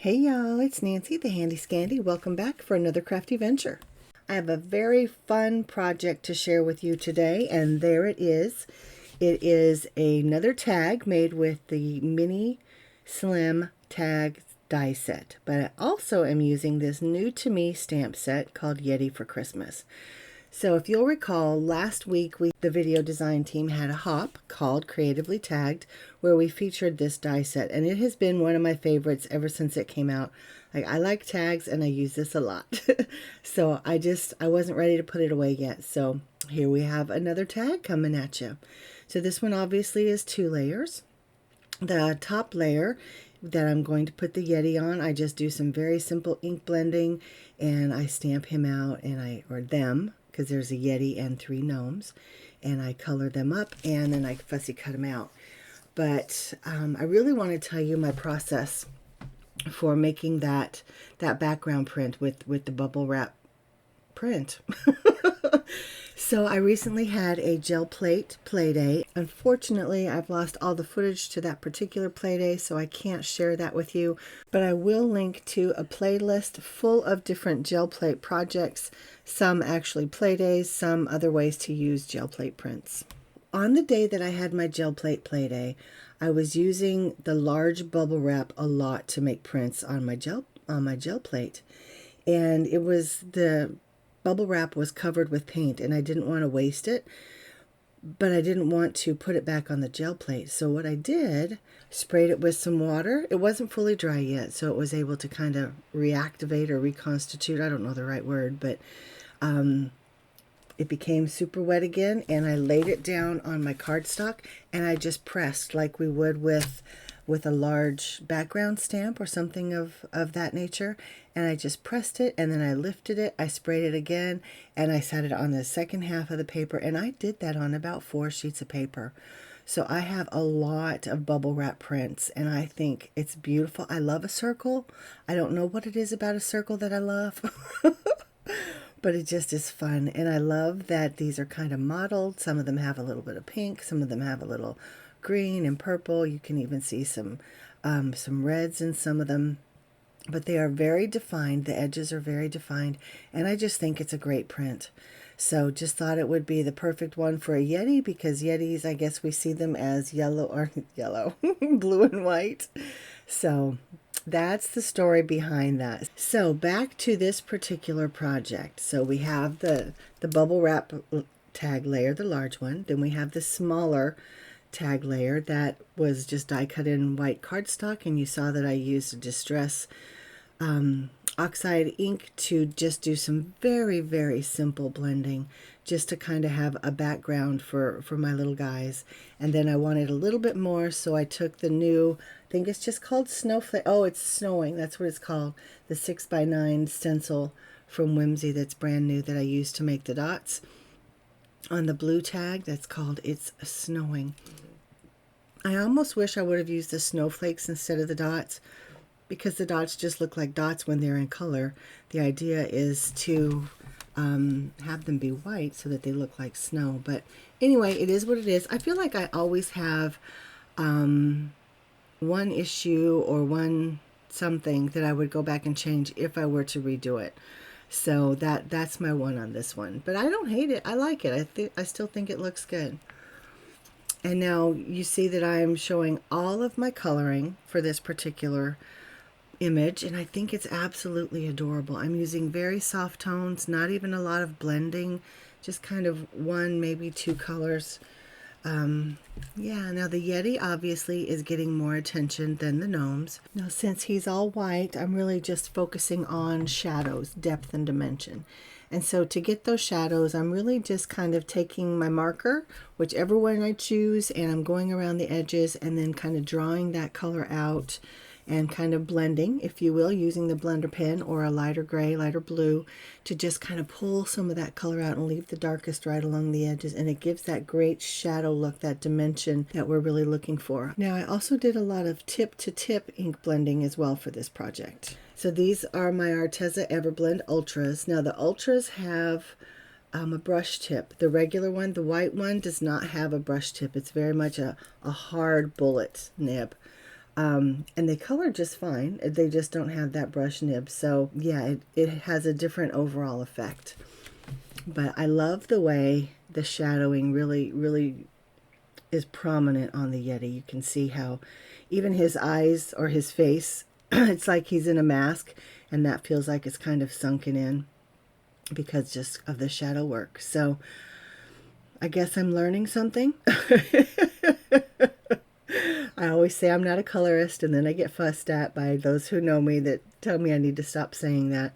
Hey y'all, it's Nancy, the Handy Scandy. Welcome back for another crafty venture. I have a very fun project to share with you today, and there it is. It is another tag made with the mini slim tag die set, but I also am using this new to me stamp set called Yeti For Christmas. So if you'll recall, last week the video design team had a hop called Creatively Tagged where we featured this die set, and it has been one of my favorites ever since it came out. I like tags and I use this a lot. So I wasn't ready to put it away yet. So here we have another tag coming at you. So this one obviously is 2 layers. The top layer that I'm going to put the Yeti on, I just do some very simple ink blending and I stamp him out, or them, because there's a Yeti and 3 gnomes, and I color them up and then I fussy cut them out. But I really want to tell you my process for making that background print with the bubble wrap print. So I recently had a gel plate play day. Unfortunately, I've lost all the footage to that particular play day, so I can't share that with you, but I will link to a playlist full of different gel plate projects, some actually play days, some other ways to use gel plate prints. On the day that I had my gel plate play day, I was using the large bubble wrap a lot to make prints on my gel plate, and the bubble wrap was covered with paint and I didn't want to waste it, but I didn't want to put it back on the gel plate. So what I did, sprayed it with some water. It wasn't fully dry yet, so it was able to kind of reactivate or reconstitute. I don't know the right word, but it became super wet again, and I laid it down on my cardstock and I just pressed like we would with a large background stamp or something of that nature, and I just pressed it and then I lifted it, I sprayed it again, and I set it on the second half of the paper, and I did that on about 4 sheets of paper. So I have a lot of bubble wrap prints and I think it's beautiful. I love a circle. I don't know what it is about a circle that I love. But it just is fun, and I love that these are kind of mottled. Some of them have a little bit of pink, some of them have a little green and purple. You can even see some reds in some of them, but they are very defined. The edges are very defined, and I just think it's a great print. So just thought it would be the perfect one for a Yeti, because Yetis, I guess we see them as blue and white. So that's the story behind that. So back to this particular project. So we have the bubble wrap tag layer, the large one. Then we have the smaller tag layer that was just die cut in white cardstock, and you saw that I used a distress oxide ink to just do some very, very simple blending, just to kind of have a background for my little guys. And then I wanted a little bit more, so I took the new, I think it's just called Snowflake. Oh, it's snowing. That's what it's called. The 6x9 stencil from Whimsy that's brand new that I used to make the dots on the blue tag. That's called It's Snowing. I almost wish I would have used the snowflakes instead of the dots, because the dots just look like dots when they're in color. The idea is to have them be white so that they look like snow. But anyway, it is what it is. I feel like I always have one issue or one something that I would go back and change if I were to redo it. So that's my one on this one. But I don't hate it. I like it. I still think it looks good. And now you see that I'm showing all of my coloring for this particular image, and I think it's absolutely adorable. I'm using very soft tones, not even a lot of blending, just kind of 1, maybe 2 colors. Yeah, now the Yeti obviously is getting more attention than the gnomes. Now since he's all white, I'm really just focusing on shadows, depth and dimension. And so to get those shadows, I'm really just kind of taking my marker, whichever one I choose, and I'm going around the edges and then kind of drawing that color out and kind of blending, if you will, using the blender pen or a lighter gray, lighter blue, to just kind of pull some of that color out and leave the darkest right along the edges, and it gives that great shadow look, that dimension that we're really looking for. Now I also did a lot of tip to tip ink blending as well for this project. So these are my Arteza Everblend Ultras. Now the Ultras have a brush tip. The regular one, the white one, does not have a brush tip. It's very much a hard bullet nib. And they color just fine. They just don't have that brush nib. So yeah, it has a different overall effect. But I love the way the shadowing really is prominent on the Yeti. You can see how even his eyes or his face, it's like he's in a mask, and that feels like it's kind of sunken in because just of the shadow work. So I guess I'm learning something. I always say I'm not a colorist, and then I get fussed at by those who know me that tell me I need to stop saying that.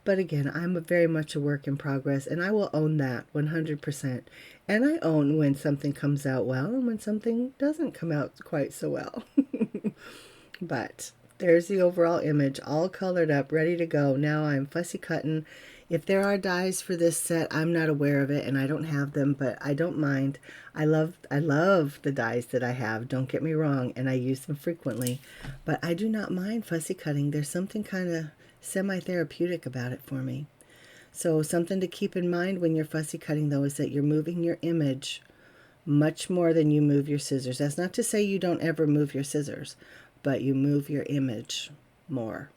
But again, I'm very much a work in progress, and I will own that 100%. And I own when something comes out well and when something doesn't come out quite so well. But there's the overall image, all colored up, ready to go. Now I'm fussy cutting. If there are dies for this set, I'm not aware of it, and I don't have them, but I don't mind. I love the dies that I have, don't get me wrong, and I use them frequently. But I do not mind fussy cutting. There's something kind of semi-therapeutic about it for me. So something to keep in mind when you're fussy cutting, though, is that you're moving your image much more than you move your scissors. That's not to say you don't ever move your scissors, but you move your image more.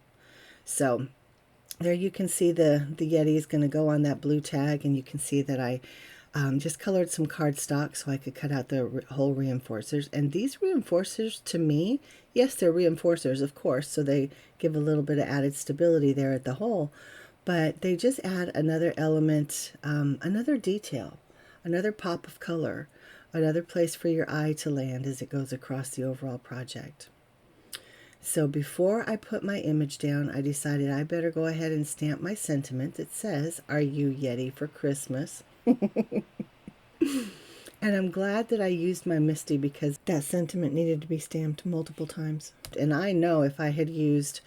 So there you can see the Yeti is going to go on that blue tag, and you can see that I just colored some cardstock so I could cut out the whole reinforcers. And these reinforcers, to me, yes, they're reinforcers, of course, so they give a little bit of added stability there at the hole, but they just add another element, another detail, another pop of color, another place for your eye to land as it goes across the overall project. So before I put my image down, I decided I better go ahead and stamp my sentiment that says, "Are you Yeti for Christmas?" And I'm glad that I used my Misty, because that sentiment needed to be stamped multiple times. And I know if I had used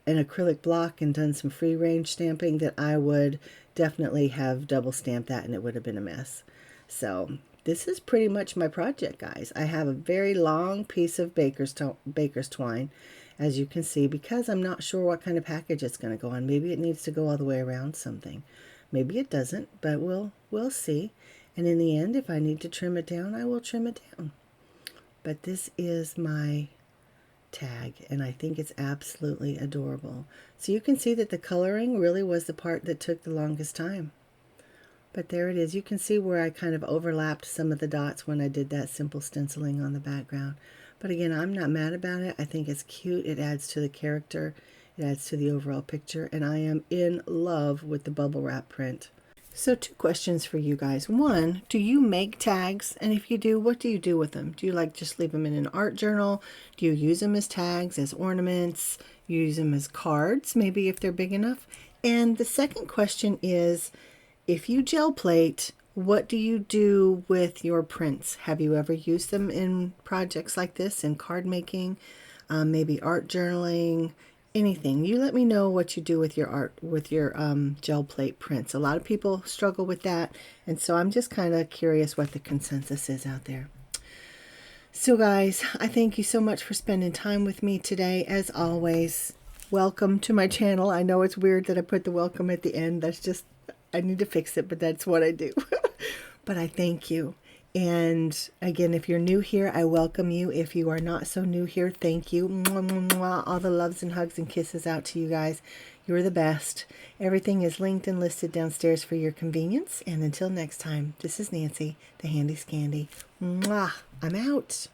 an acrylic block and done some free range stamping, that I would definitely have double stamped that, and it would have been a mess. So this is pretty much my project, guys. I have a very long piece of baker's twine, as you can see, because I'm not sure what kind of package it's going to go on. Maybe it needs to go all the way around something. Maybe it doesn't, but we'll see. And in the end, if I need to trim it down, I will trim it down. But this is my tag, and I think it's absolutely adorable. So you can see that the coloring really was the part that took the longest time. But there it is. You can see where I kind of overlapped some of the dots when I did that simple stenciling on the background. But again, I'm not mad about it. I think it's cute. It adds to the character. It adds to the overall picture. And I am in love with the bubble wrap print. So 2 questions for you guys. 1, do you make tags? And if you do, what do you do with them? Do you like just leave them in an art journal? Do you use them as tags, as ornaments? You use them as cards, maybe if they're big enough? And the second question is, if you gel plate, what do you do with your prints? Have you ever used them in projects like this, in card making, maybe art journaling, anything? You let me know what you do with your art, with your gel plate prints. A lot of people struggle with that, and so I'm just kind of curious what the consensus is out there. So guys, I thank you so much for spending time with me today. As always, welcome to my channel. I know it's weird that I put the welcome at the end. That's just, I need to fix it, but that's what I do. But I thank you. And again, if you're new here, I welcome you. If you are not so new here, thank you. Mwah, mwah, mwah. All the loves and hugs and kisses out to you guys. You're the best. Everything is linked and listed downstairs for your convenience. And until next time, this is Nancy, the Handy Scandy. Mwah. I'm out.